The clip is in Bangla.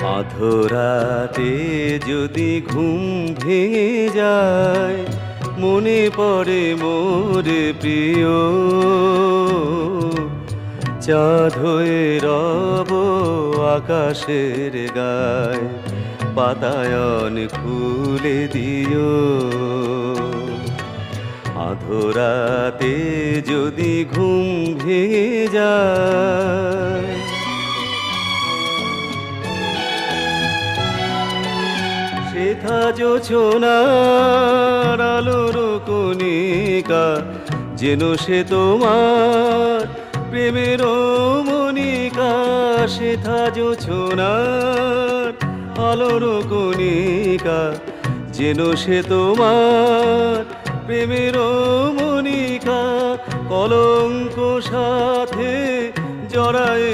আধরাতে যদি ঘুম ভেঙে যায়, মনে পড়ে মোর প্রিয়। চাঁদ হয়ে রব আকাশের গায়, বাতায়ন খুলে দিও। আধরাতে যদি ঘুম ভেঙে যায়, সেথা জোছনার আলোর কণিকা, যেন সে তোমার প্রেমের মনিকা। সেথা জোছনার আলোর কণিকা, যেন সে তোমার প্রেমের মনিকা। কলঙ্ক সাথে জড়ায়